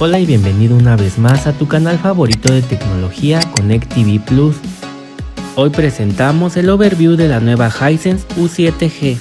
Hola y bienvenido una vez más a tu canal favorito de tecnología, Connect TV Plus. Hoy presentamos el overview de la nueva Hisense U7G.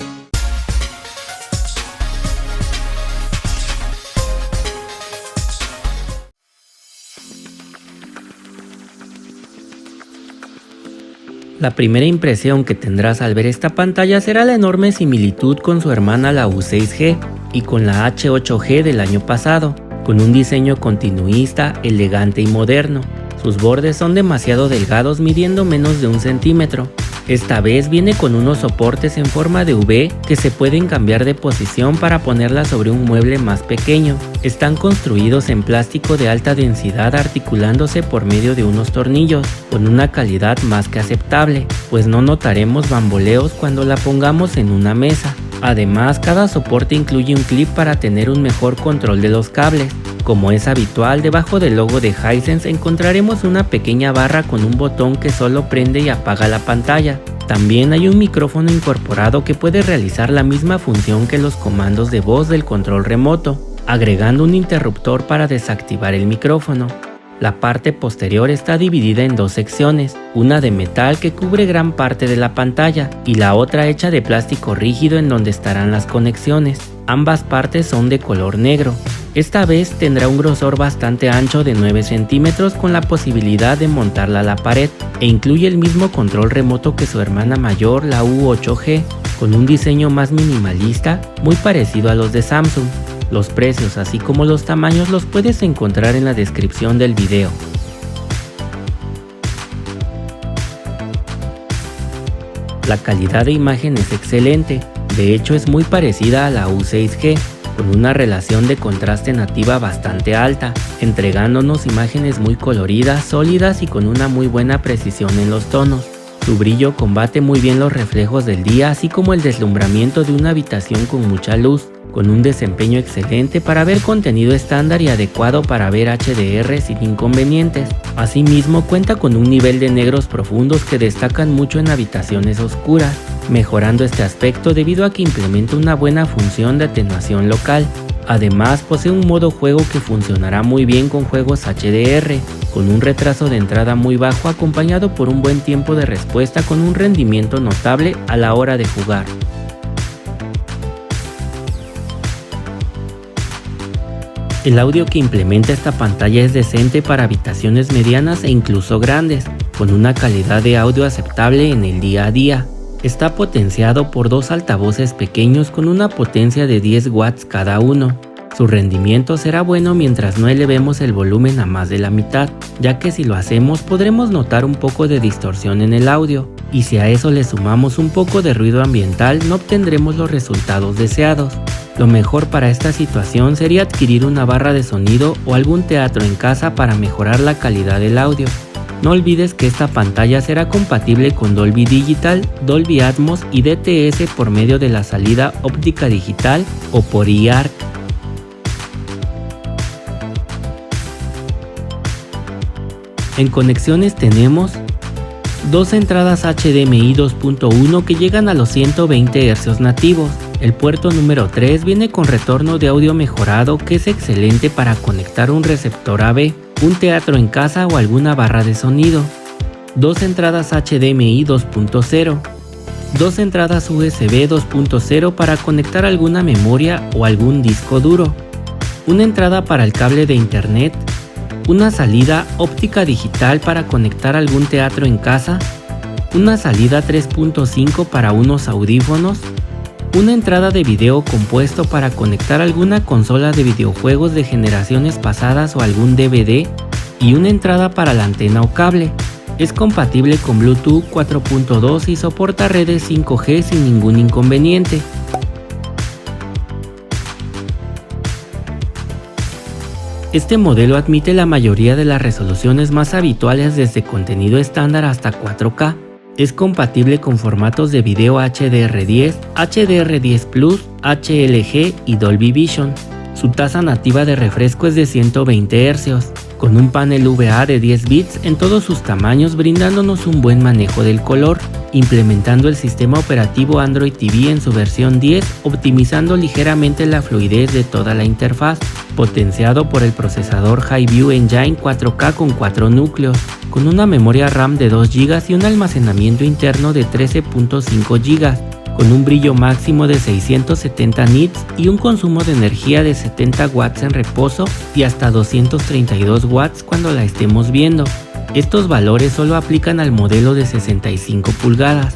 La primera impresión que tendrás al ver esta pantalla será la enorme similitud con su hermana la U6G y con la H8G del año pasado, con un diseño continuista, elegante y moderno. Sus bordes son demasiado delgados, midiendo menos de 1 centímetro. Esta vez viene con unos soportes en forma de V que se pueden cambiar de posición para ponerla sobre un mueble más pequeño. Están construidos en plástico de alta densidad, articulándose por medio de unos tornillos, con una calidad más que aceptable, pues no notaremos bamboleos cuando la pongamos en una mesa. Además, cada soporte incluye un clip para tener un mejor control de los cables. Como es habitual, debajo del logo de Hisense encontraremos una pequeña barra con un botón que solo prende y apaga la pantalla. También hay un micrófono incorporado que puede realizar la misma función que los comandos de voz del control remoto, agregando un interruptor para desactivar el micrófono. La parte posterior está dividida en dos secciones, una de metal que cubre gran parte de la pantalla y la otra hecha de plástico rígido en donde estarán las conexiones. Ambas partes son de color negro. Esta vez tendrá un grosor bastante ancho de 9 centímetros con la posibilidad de montarla a la pared e incluye el mismo control remoto que su hermana mayor, la U8G, con un diseño más minimalista, muy parecido a los de Samsung. Los precios así como los tamaños los puedes encontrar en la descripción del video. La calidad de imagen es excelente, de hecho es muy parecida a la U6G, con una relación de contraste nativa bastante alta, entregándonos imágenes muy coloridas, sólidas y con una muy buena precisión en los tonos. Su brillo combate muy bien los reflejos del día, así como el deslumbramiento de una habitación con mucha luz, con un desempeño excelente para ver contenido estándar y adecuado para ver HDR sin inconvenientes. Asimismo, cuenta con un nivel de negros profundos que destacan mucho en habitaciones oscuras, mejorando este aspecto debido a que implementa una buena función de atenuación local. Además, posee un modo juego que funcionará muy bien con juegos HDR, con un retraso de entrada muy bajo acompañado por un buen tiempo de respuesta con un rendimiento notable a la hora de jugar. El audio que implementa esta pantalla es decente para habitaciones medianas e incluso grandes, con una calidad de audio aceptable en el día a día. Está potenciado por dos altavoces pequeños con una potencia de 10 watts cada uno. Su rendimiento será bueno mientras no elevemos el volumen a más de la mitad, ya que si lo hacemos podremos notar un poco de distorsión en el audio, y si a eso le sumamos un poco de ruido ambiental no obtendremos los resultados deseados. Lo mejor para esta situación sería adquirir una barra de sonido o algún teatro en casa para mejorar la calidad del audio. No olvides que esta pantalla será compatible con Dolby Digital, Dolby Atmos y DTS por medio de la salida óptica digital o por eARC. En conexiones tenemos dos entradas HDMI 2.1 que llegan a los 120 Hz nativos. El puerto número 3 viene con retorno de audio mejorado que es excelente para conectar un receptor AV, un teatro en casa o alguna barra de sonido. Dos entradas HDMI 2.0. Dos entradas USB 2.0 para conectar alguna memoria o algún disco duro. Una entrada para el cable de internet. Una salida óptica digital para conectar algún teatro en casa. Una salida 3.5 para unos audífonos. Una entrada de video compuesto para conectar alguna consola de videojuegos de generaciones pasadas o algún DVD y una entrada para la antena o cable. Es compatible con Bluetooth 4.2 y soporta redes 5G sin ningún inconveniente. Este modelo admite la mayoría de las resoluciones más habituales desde contenido estándar hasta 4K. Es compatible con formatos de video HDR10, HDR10 Plus, HLG y Dolby Vision. Su tasa nativa de refresco es de 120 Hz, con un panel VA de 10 bits en todos sus tamaños, brindándonos un buen manejo del color, implementando el sistema operativo Android TV en su versión 10, optimizando ligeramente la fluidez de toda la interfaz, potenciado por el procesador Highview Engine 4K con 4 núcleos, con una memoria RAM de 2 GB y un almacenamiento interno de 13.5 GB, con un brillo máximo de 670 nits y un consumo de energía de 70 watts en reposo y hasta 232 watts cuando la estemos viendo. Estos valores solo aplican al modelo de 65 pulgadas.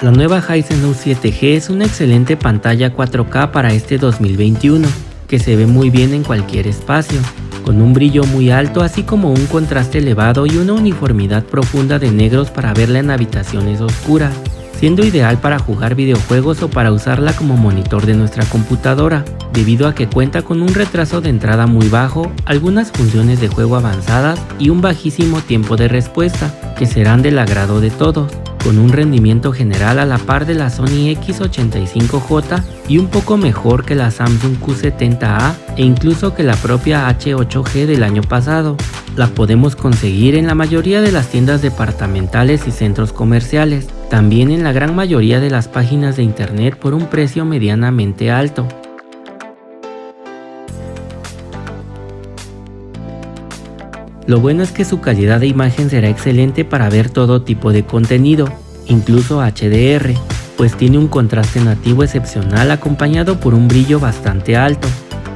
La nueva Hisense Note 7G es una excelente pantalla 4K para este 2021, que se ve muy bien en cualquier espacio, con un brillo muy alto así como un contraste elevado y una uniformidad profunda de negros para verla en habitaciones oscuras, siendo ideal para jugar videojuegos o para usarla como monitor de nuestra computadora, debido a que cuenta con un retraso de entrada muy bajo, algunas funciones de juego avanzadas y un bajísimo tiempo de respuesta, que serán del agrado de todos, con un rendimiento general a la par de la Sony X85J y un poco mejor que la Samsung Q70A e incluso que la propia H8G del año pasado. La podemos conseguir en la mayoría de las tiendas departamentales y centros comerciales, también en la gran mayoría de las páginas de internet por un precio medianamente alto. Lo bueno es que su calidad de imagen será excelente para ver todo tipo de contenido, incluso HDR, pues tiene un contraste nativo excepcional acompañado por un brillo bastante alto.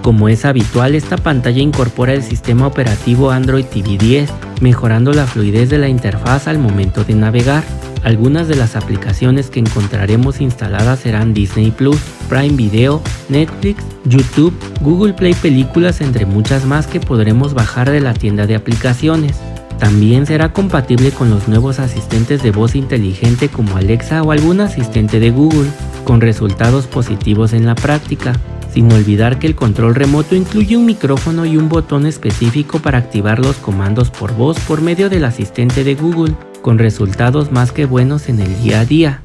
Como es habitual, esta pantalla incorpora el sistema operativo Android TV 10, mejorando la fluidez de la interfaz al momento de navegar. Algunas de las aplicaciones que encontraremos instaladas serán Disney Plus, Prime Video, Netflix, YouTube, Google Play Películas, entre muchas más que podremos bajar de la tienda de aplicaciones. También será compatible con los nuevos asistentes de voz inteligente como Alexa o algún asistente de Google, con resultados positivos en la práctica, sin olvidar que el control remoto incluye un micrófono y un botón específico para activar los comandos por voz por medio del asistente de Google, con resultados más que buenos en el día a día.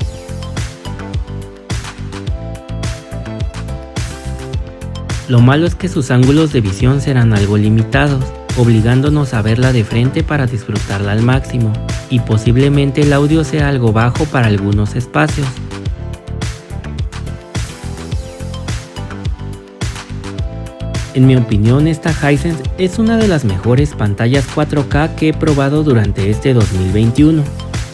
Lo malo es que sus ángulos de visión serán algo limitados, obligándonos a verla de frente para disfrutarla al máximo, y posiblemente el audio sea algo bajo para algunos espacios. En mi opinión, esta Hisense es una de las mejores pantallas 4K que he probado durante este 2021,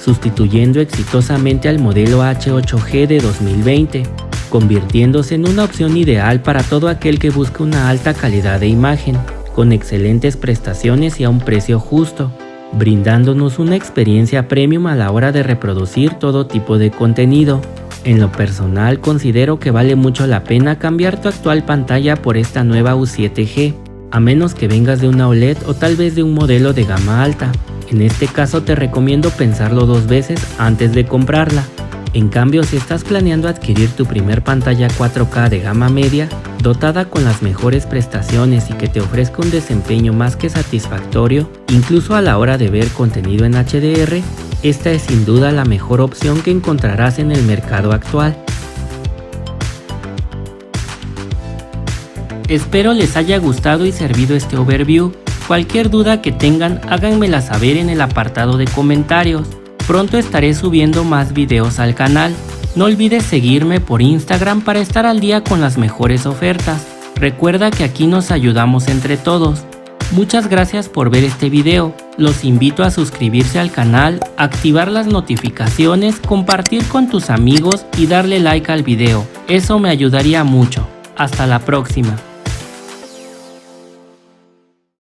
sustituyendo exitosamente al modelo H8G de 2020, convirtiéndose en una opción ideal para todo aquel que busque una alta calidad de imagen, con excelentes prestaciones y a un precio justo, brindándonos una experiencia premium a la hora de reproducir todo tipo de contenido. En lo personal, considero que vale mucho la pena cambiar tu actual pantalla por esta nueva U7G, a menos que vengas de una OLED o tal vez de un modelo de gama alta. En este caso te recomiendo pensarlo 2 veces antes de comprarla. En cambio, si estás planeando adquirir tu primer pantalla 4K de gama media, dotada con las mejores prestaciones y que te ofrezca un desempeño más que satisfactorio, incluso a la hora de ver contenido en HDR, esta es sin duda la mejor opción que encontrarás en el mercado actual. Espero les haya gustado y servido este overview. Cualquier duda que tengan, háganmela saber en el apartado de comentarios. Pronto estaré subiendo más videos al canal. No olvides seguirme por Instagram para estar al día con las mejores ofertas. Recuerda que aquí nos ayudamos entre todos. Muchas gracias por ver este video. Los invito a suscribirse al canal, activar las notificaciones, compartir con tus amigos y darle like al video. Eso me ayudaría mucho. Hasta la próxima.